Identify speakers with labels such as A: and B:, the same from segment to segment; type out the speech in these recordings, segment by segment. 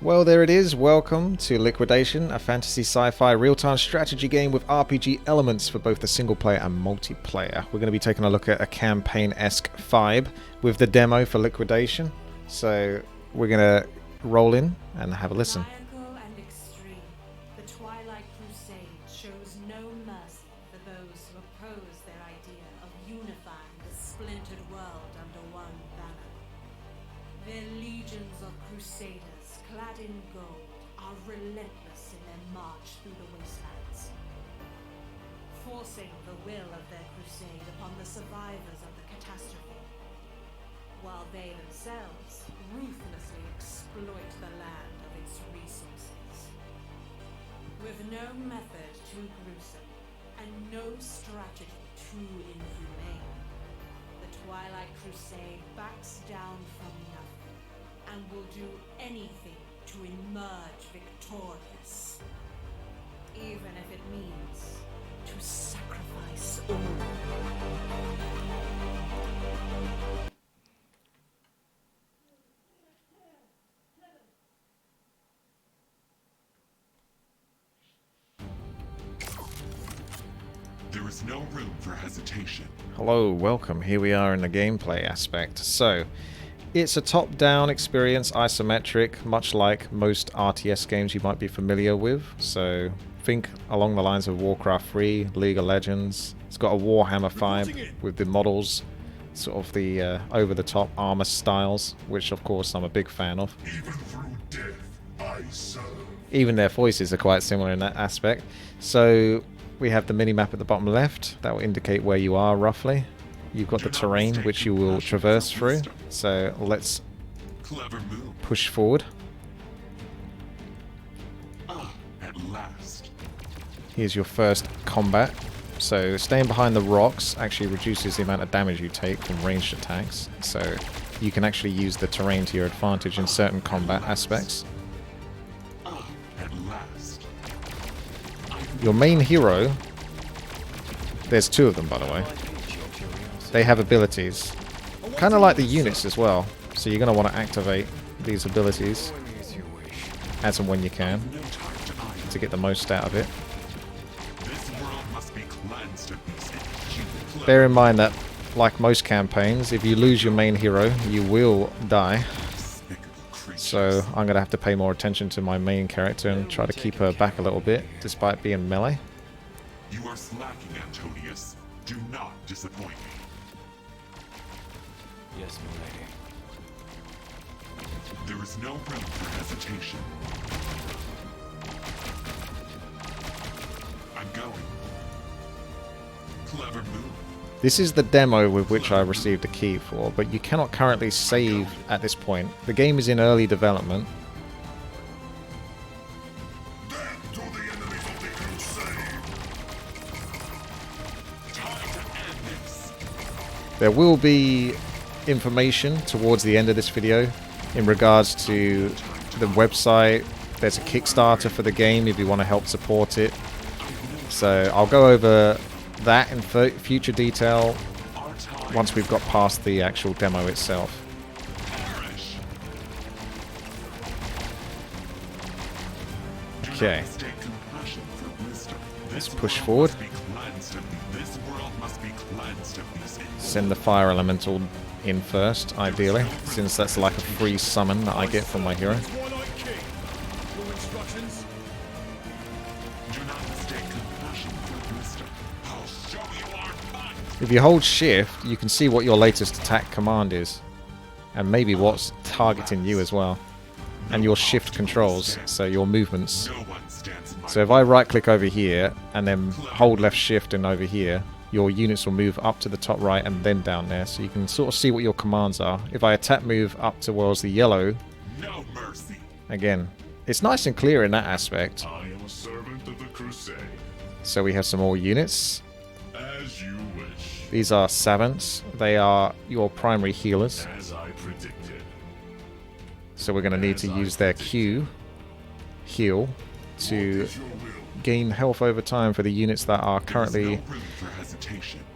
A: Well, there it is. Welcome to Liquidation, a fantasy sci-fi real-time strategy game with RPG elements for both the single-player and multiplayer. We're going to be taking a look at a campaign-esque vibe with the demo for Liquidation. So we're going to roll in and have a listen.
B: And extreme, the Twilight Crusade shows no mercy for those who oppose their idea of unifying the splintered world under one banner. Their legions of crusaders, clad in gold, are relentless in their march through the wastelands, forcing the will of their crusade upon the survivors of the catastrophe, while they themselves ruthlessly exploit the land of its resources. With no method too gruesome, and no strategy too inhumane, the Twilight Crusade backs down from nothing, and will do anything to emerge victorious, even if it means to sacrifice all.
C: There is no room for hesitation.
A: Hello, welcome. Here we are in the gameplay aspect. So, it's a top-down experience, isometric, much like most RTS games you might be familiar with. So, think along the lines of Warcraft 3, League of Legends. It's got a Warhammer vibe with the models, sort of the over-the-top armor styles, which of course I'm a big fan of.
C: Even through death, I serve.
A: Even their voices are quite similar in that aspect. So, we have the mini-map at the bottom left. That will indicate where you are roughly. You've got the terrain which you will traverse through. So let's push forward.
C: At last.
A: Here's your first combat. So staying behind the rocks actually reduces the amount of damage you take from ranged attacks. So you can actually use the terrain to your advantage in certain combat aspects.
C: At last.
A: Your main hero, there's two of them by the way. They have abilities, kind of like the units as well, so you're going to want to activate these abilities as and when you can to get the most out of it. Bear in mind that, like most campaigns, if you lose your main hero, you will die. So I'm going to have to pay more attention to my main character and try to keep her back a little bit, despite being melee.
C: You are slacking, Antonius. Do not disappoint me.
D: Yes, milady.
C: There is no room for hesitation. I'm going. Clever move.
A: This is the demo with which I received a key for, but you cannot currently save at this point. The game is in early development.
C: Back to the enemies of the crusade. Time to end this.
A: There will be information towards the end of this video in regards to the website. There's a Kickstarter for the game if you want to help support it. So I'll go over that in future detail once we've got past the actual demo itself. Okay, let's push forward. Send the fire elemental in first, ideally, since that's like a free summon that I get from my hero. If you hold shift, you can see what your latest attack command is, and maybe what's targeting you as well, and your shift controls, so your movements. So if I right click over here and then hold left shift and over here, your units will move up to the top right and then down there, so you can sort of see what your commands are. If I attack move up towards the yellow,
C: No mercy.
A: again, it's nice and clear in that aspect.
C: I am a servant of the crusade.
A: So we have some more units.
C: As you wish.
A: These are savants. They are your primary healers.
C: As I predicted.
A: So we're going to need to use their Q, heal, to gain health over time for the units that are currently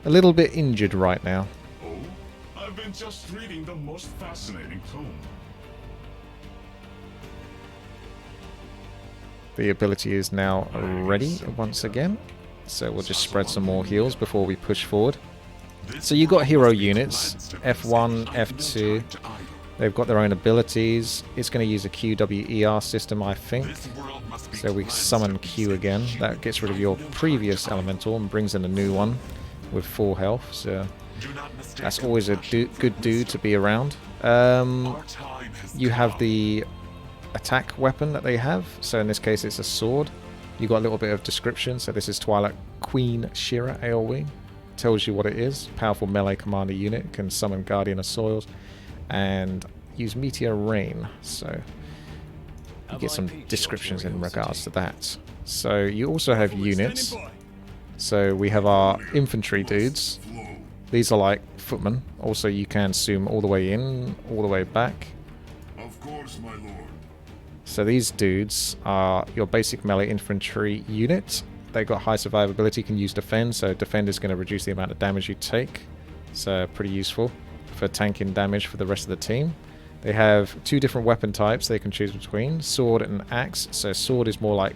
A: a little bit injured right now.
C: Oh, I've been just reading the most fascinating tome.
A: The ability is now ready once again. So we'll just spread some more heals before we push forward. So you got hero units, F1, F2. They've got their own abilities. It's going to use a QWER system, I think. So we summon Q again. That gets rid of your previous elemental and brings in a new one with full health. So that's always a good dude to be around. You have the attack weapon that they have. So in this case, it's a sword. You got a little bit of description. So this is Twilight Queen Shira AoE. Tells you what it is. Powerful melee commander unit. Can summon Guardian of Soils and use Meteor Rain. So you get some descriptions in regards to that. So you also have units. So we have our infantry dudes. These are like footmen. Also you can zoom all the way in, all the way back.
C: Of course, my lord.
A: So these dudes are your basic melee infantry unit. They've got high survivability, can use defend, so defend is going to reduce the amount of damage you take. So pretty useful for tanking damage for the rest of the team. They have two different weapon types they can choose between, sword and axe. So sword is more like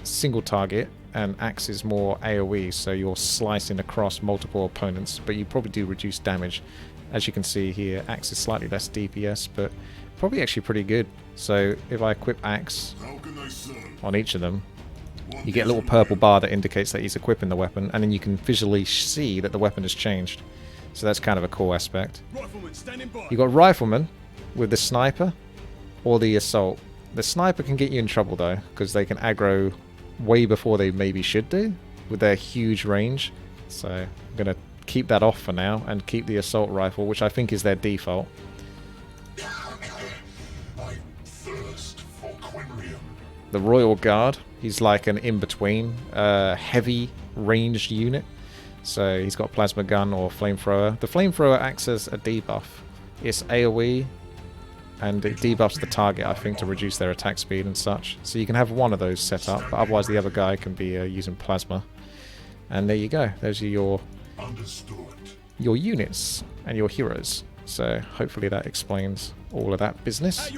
A: single target and axe is more AoE, so you're slicing across multiple opponents, but you probably do reduce damage. As you can see here, axe is slightly less DPS, but probably actually pretty good. So if I equip axe on each of them, you get a little purple bar that indicates that he's equipping the weapon, and then you can visually see that the weapon has changed. So that's kind of a cool aspect. You got riflemen with the sniper or the assault. The sniper can get you in trouble though, because they can aggro way before they maybe should do with their huge range. So I'm going to keep that off for now and keep the assault rifle, which I think is their default. The Royal Guard, he's like an in-between heavy ranged unit. So he's got plasma gun or flamethrower. The flamethrower acts as a debuff. It's AoE and it debuffs the target, I think, to reduce their attack speed and such. So you can have one of those set up, but otherwise the other guy can be using plasma. And there you go. Those are your units and your heroes. So hopefully that explains all of that business.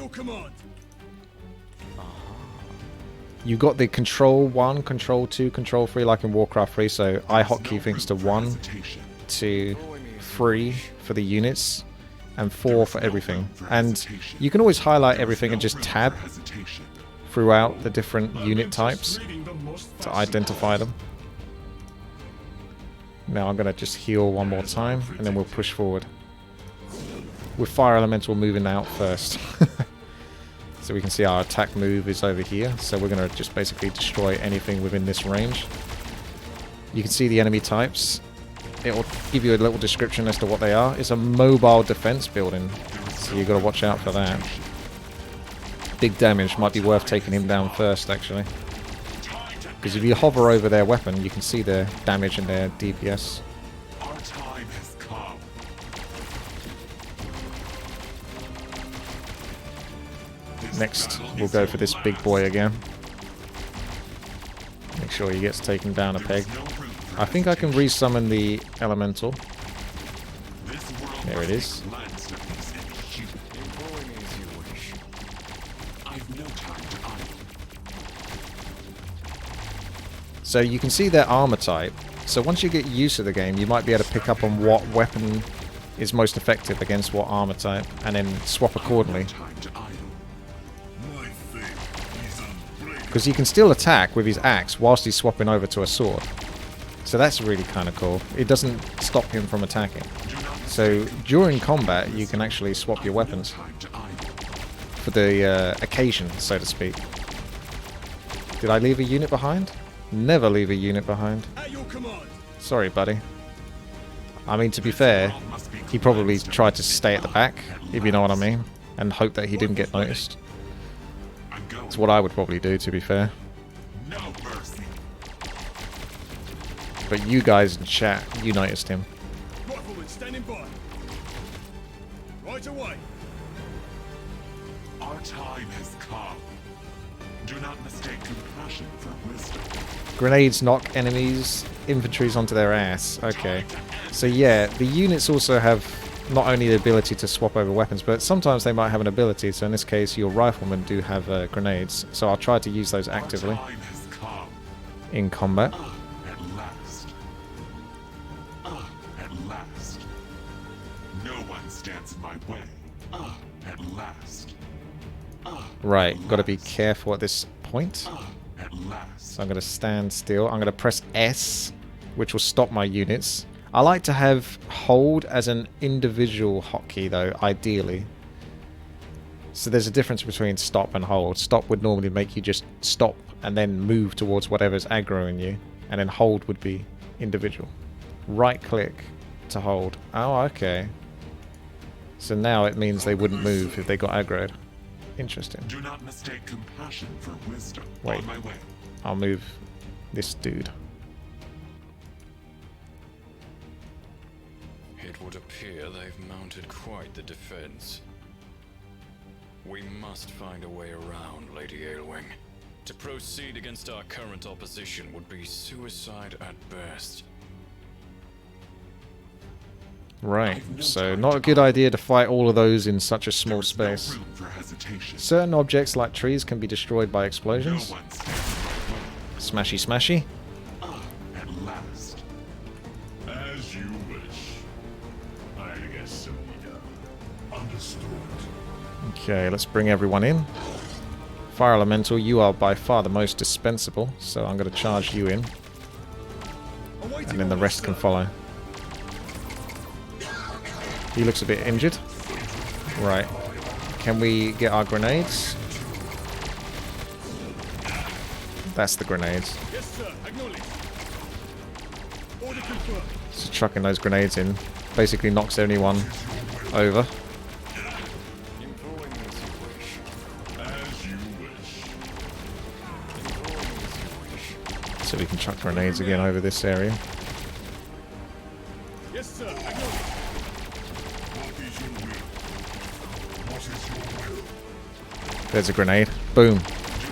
A: You got the control 1, control 2, control 3 like in Warcraft 3, so I hotkey things to 1, 2, 3 for the units, and 4 for everything. And you can always highlight everything and just tab throughout the different unit types to identify them. Now I'm going to just heal one more time, and then we'll push forward. With Fire Elemental moving out first. So we can see our attack move is over here. So we're going to just basically destroy anything within this range. You can see the enemy types. It will give you a little description as to what they are. It's a mobile defense building. So you've got to watch out for that. Big damage. Might be worth taking him down first, actually. Because if you hover over their weapon, you can see their damage and their DPS. Next, we'll go for this big boy again. Make sure he gets taken down a peg. I think I can resummon the elemental. There it is. So you can see their armor type. So once you get used to the game, you might be able to pick up on what weapon is most effective against what armor type, and then swap accordingly. Because he can still attack with his axe whilst he's swapping over to a sword. So that's really kind of cool. It doesn't stop him from attacking. So during combat, you can actually swap your weapons for the occasion, so to speak. Did I leave a unit behind? Never leave a unit behind. Sorry, buddy. I mean, to be fair, he probably tried to stay at the back, if you know what I mean, and hope that he didn't get noticed. That's what I would probably do, to be fair. But you guys in chat, you noticed him.
D: Right away.
C: Our time has come. Do not mistake compassion for wisdom.
A: Grenades knock enemies' infantries onto their ass. Okay. So yeah, the units also have not only the ability to swap over weapons, but sometimes they might have an ability. So in this case, your riflemen do have grenades. So I'll try to use those actively
C: Time has come.
A: in combat.
C: At last. At last. No one stands in my way. At last.
A: Right, got to be careful at this point.
C: At last.
A: So I'm going to stand still. I'm going to press S, which will stop my units. I like to have hold as an individual hotkey though, ideally. So there's a difference between stop and hold. Stop would normally make you just stop and then move towards whatever's aggroing you. And then hold would be individual. Right click to hold. Oh, okay. So now it means they wouldn't move if they got aggroed. Interesting.
C: Do not mistake compassion for wisdom.
A: Wait.
C: On my way.
A: I'll move this dude.
E: It would appear they've mounted quite the defense. We must find a way around, Lady Aylwing. To proceed against our current opposition would be suicide at best.
A: Right, so not a good idea to fight all of those in such a small space.
C: No room for hesitation.
A: Certain objects like trees can be destroyed by
C: No
A: explosions.
C: one stands in my way.
A: Smashy smashy.
C: At last.
D: As you wish. I guess so, Nita. Understood.
A: Okay, let's bring everyone in. Fire Elemental, you are by far the most dispensable, so I'm going to charge you in. And then the rest can follow. He looks a bit injured. Right. Can we get our grenades? That's the grenades.
D: Yes, sir. Acknowledge. Order confirmed.
A: So chucking those grenades in basically knocks anyone over.
E: Employing as you wish.
D: As you wish.
E: Employing as you wish.
A: So we can chuck grenades again over this area.
D: Yes, sir. Acknowledge. What is your will? What is your will?
A: There's a grenade. Boom.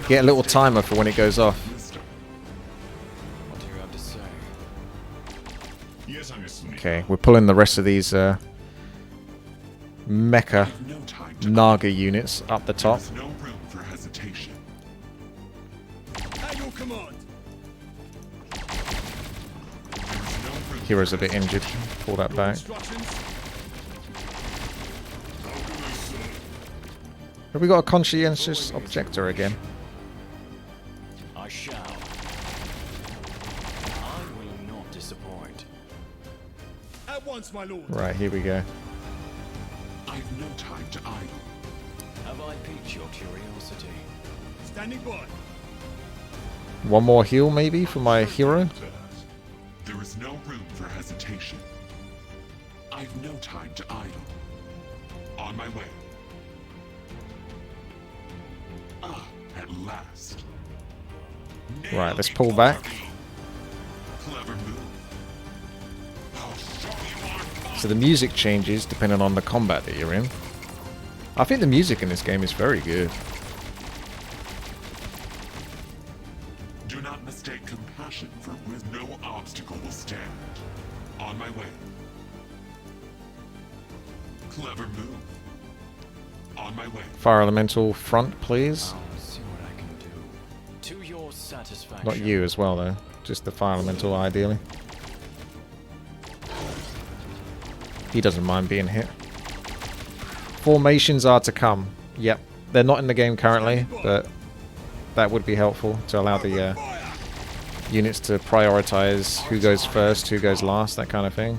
A: Get a little timer for when it goes off.
C: Wisdom.
E: What do you have to say?
D: Yes, I'm listening.
A: Okay, we're pulling the rest of these mecha
C: No time to
A: Naga units up the top.
C: There's no room for hesitation.
D: At your command.
C: There is no room
A: Hero's a bit injured. Pull that back.
D: Instructions. How do they serve?
A: Have we got a conscientious objector again?
E: I shall. I will not disappoint.
D: At once, my lord.
A: Right, here we go.
C: I've no time to idle.
E: Have I piqued your curiosity?
D: Standing by.
A: One more heal maybe for my hero?
C: There is no room for hesitation. I've no time to idle. On my way. At last.
A: Right, let's pull back.
C: Clever move. I'll show you our fun.
A: So the music changes depending on the combat that you're in. I think the music in this game is very good.
C: Do not mistake compassion for wisdom. No obstacle will stand. On my way. Clever move. On my way.
A: Fire Elemental front, please.
E: I'll see what I can do. To your satisfaction.
A: Not you as well though. Just the Fire Elemental ideally. He doesn't mind being hit. Formations are to come. Yep. They're not in the game currently, but that would be helpful to allow the units to prioritize who goes first, who goes last, that kind of thing.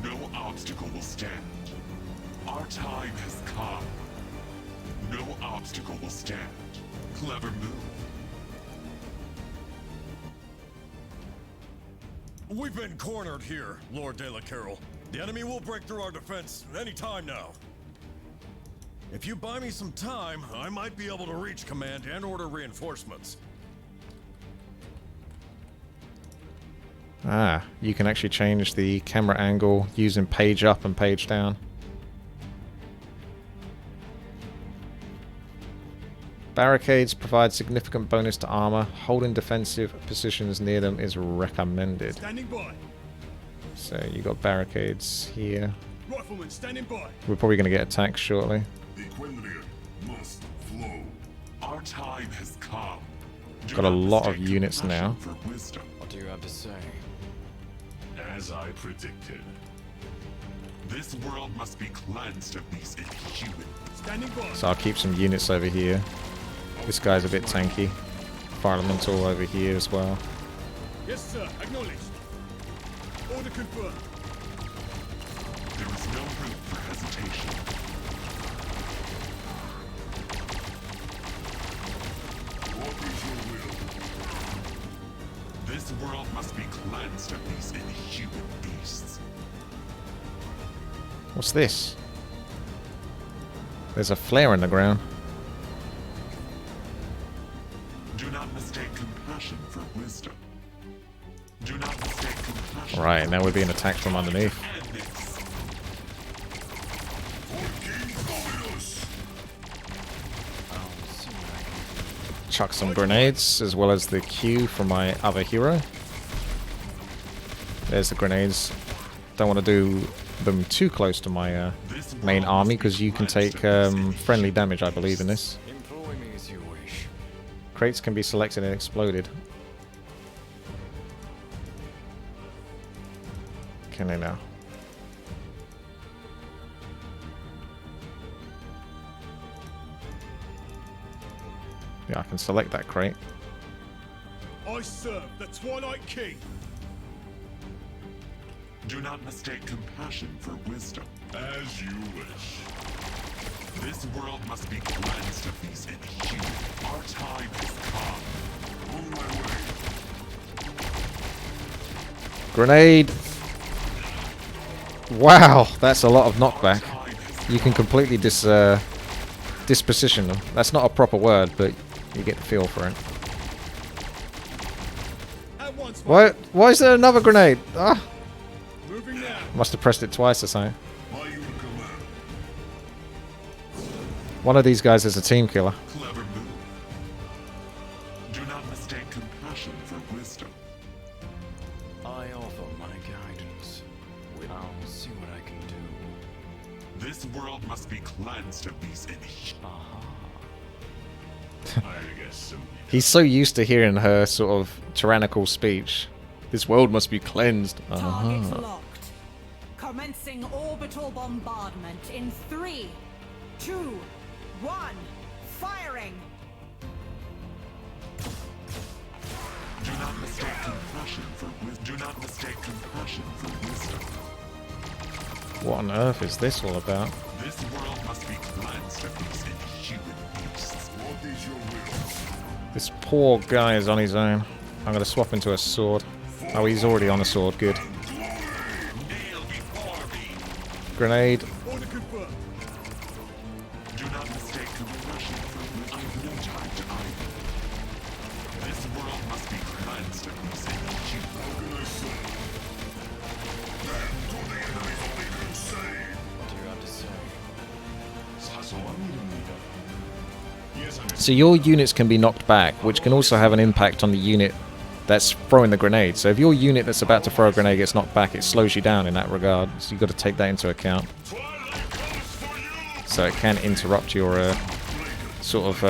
C: No obstacle will stand. Our time has come. No obstacle will stand. Clever move.
D: We've been cornered here, Lord De La Carroll. The enemy will break through our defense any time now. If you buy me some time, I might be able to reach command and order reinforcements.
A: Ah, you can actually change the camera angle using page up and page down. Barricades provide significant bonus to armor. Holding defensive positions near them is recommended.
D: Standing by.
A: So you got barricades here.
D: Rifleman, standing by.
A: We're probably going to get attacked shortly.
C: The Quinlian must flow. Our time has come. Do
A: Got a
C: not
A: lot of
C: mistake
A: units now.
C: compassion for wisdom.
E: What do you have to say?
C: As I predicted. This world must be cleansed of these inhuman.
D: Standing by.
A: So I'll keep some units over here. This guy's a bit tanky. Fire elemental over here as well.
D: Yes, sir. Acknowledged. Order confirmed.
C: There is no room for hesitation. What is your will? This world must be cleansed of these inhuman beasts.
A: What's this? There's a flare in the ground.
C: Do not mistake compassion for wisdom. Do not mistake compassion.
A: Right, now we're being attacked from underneath.
C: And this.
E: I'll see what I can do.
A: Chuck some grenades, as well as the Q from my other hero. There's the grenades. Don't want to do them too close to my main army, because you can take friendly damage, I believe, in this.
E: Employ me as you wish.
A: Crates can be selected and exploded. Can they now? Yeah, I can select that crate.
D: I serve the Twilight King.
C: Do not mistake compassion for wisdom. As you wish. This world must be cleansed of these inhuman. Our time has come. On my way.
A: Grenade! Wow, that's a lot of knockback. You can completely disposition them. That's not a proper word, but you get the feel for it.
D: At once,
A: What? Why is there another grenade? Ah!
D: moving now.
A: Must have pressed it twice or something.
C: By your command.
A: One of these guys is a team killer.
C: Clever move. Do not mistake compassion for wisdom.
E: I offer my guidance. I'll see what I can do.
C: This world must be cleansed of these inhuman.
E: Aha.
C: I guess so.
A: He's so used to hearing her sort of tyrannical speech. This world must be cleansed.
B: Targets locked. Commencing orbital bombardment in 3, 2, 1. Firing.
C: Do not mistake compassion for wisdom. Do not mistake compassion for wisdom.
A: What on earth is this all about?
C: This world must be cleansed of these inhuman beasts. What is your will?
A: This poor guy is on his own. I'm going to swap into a sword. Oh, he's already on a sword. Good.
C: Kneel before me.
A: Grenade.
D: Order confirmed.
C: Do not mistake compassion for wisdom. I have no time to idle. This world must be cleansed of these inhuman. How can I say? Stand to the enemy's only crusade.
E: What do you have to say?
A: So your units can be knocked back, which can also have an impact on the unit that's throwing the grenade. So if your unit that's about to throw a grenade gets knocked back, it slows you down in that regard. So you've got to take that into account. So it can interrupt your sort of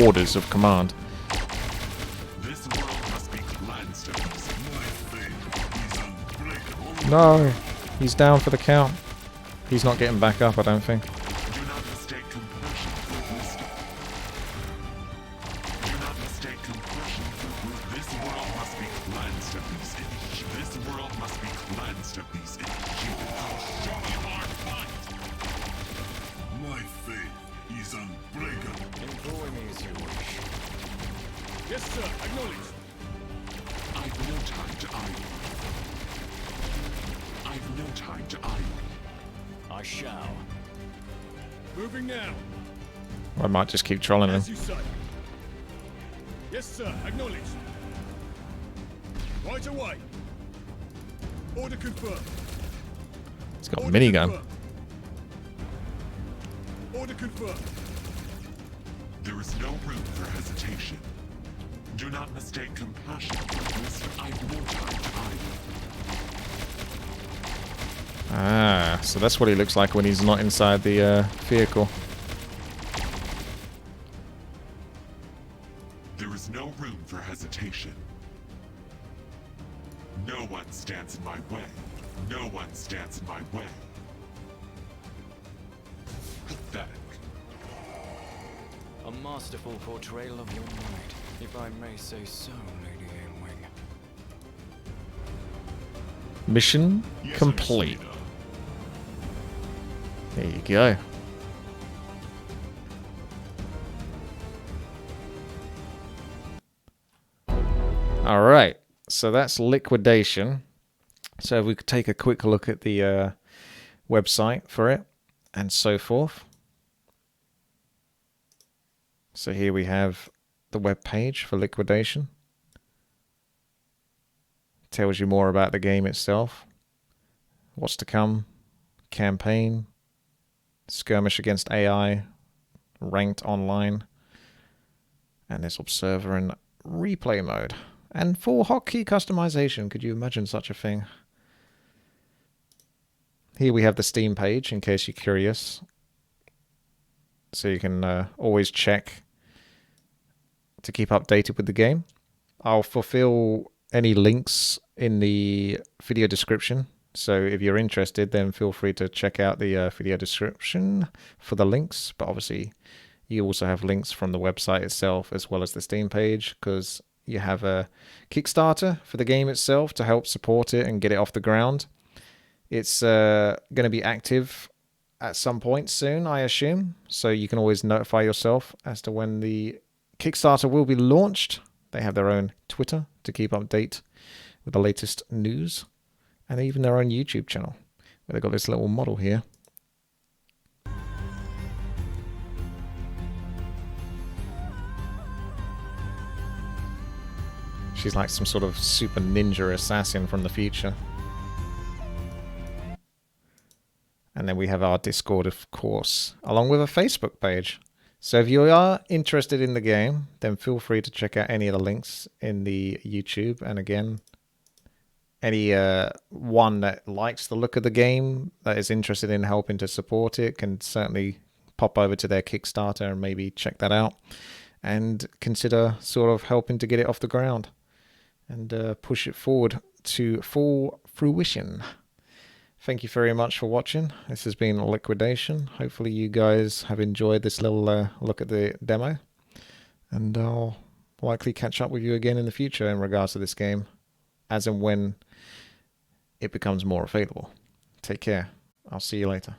A: orders of command.
C: This world must be cleansed of these.
A: No, he's down for the count. He's not getting back up, I don't think.
C: Do not mistake compassion for wisdom. Do not mistake compassion for wisdom. This world must be cleansed of these inhuman. This world must be cleansed of these inhuman. I'll show you our fight. My faith is unbreakable.
E: Employ me as you wish.
D: Yes, sir. Acknowledged.
C: I've no time to idle. I've no time to idle.
E: I shall.
D: Moving now.
A: I might just keep trolling him.
D: As you say. Yes, sir. Acknowledged. Right away. Order confirmed.
A: He's got a
D: Order
A: minigun.
D: confirmed. Order confirmed.
C: There is no room for hesitation. Do not mistake compassion for this. I've no time to idle.
A: Ah, so that's what he looks like when he's not inside the vehicle.
C: There is no room for hesitation. No one stands in my way. No one stands in my way. Pathetic.
E: A masterful portrayal of your might, if I may say so, Lady Aylwing.
A: Mission
C: Yes,
A: complete.
C: Arsenio.
A: There you go. Alright, so that's liquidation. So if we could take a quick look at the website for it and so forth. So here we have the web page for liquidation. Tells you more about the game itself. What's to come. Campaign. Skirmish against AI. Ranked online. And this observer and replay mode. And full hotkey customization. Could you imagine such a thing? Here we have the Steam page in case you're curious. So you can always check to keep updated with the game. I'll fulfill any links in the video description. So if you're interested, then feel free to check out the video description for the links. But obviously, you also have links from the website itself as well as the Steam page, because you have a Kickstarter for the game itself to help support it and get it off the ground. It's going to be active at some point soon, I assume. So you can always notify yourself as to when the Kickstarter will be launched. They have their own Twitter to keep update with the latest news. And even their own YouTube channel, where they've got this little model here. She's like some sort of super ninja assassin from the future. And then we have our Discord, of course, along with a Facebook page. So if you are interested in the game, then feel free to check out any of the links in the YouTube. And again, any one that likes the look of the game, that is interested in helping to support it, can certainly pop over to their Kickstarter and maybe check that out. And consider sort of helping to get it off the ground. And push it forward to full fruition. Thank you very much for watching. This has been Liquidation. Hopefully you guys have enjoyed this little look at the demo. And I'll likely catch up with you again in the future in regards to this game, as and when it becomes more available. Take care. I'll see you later.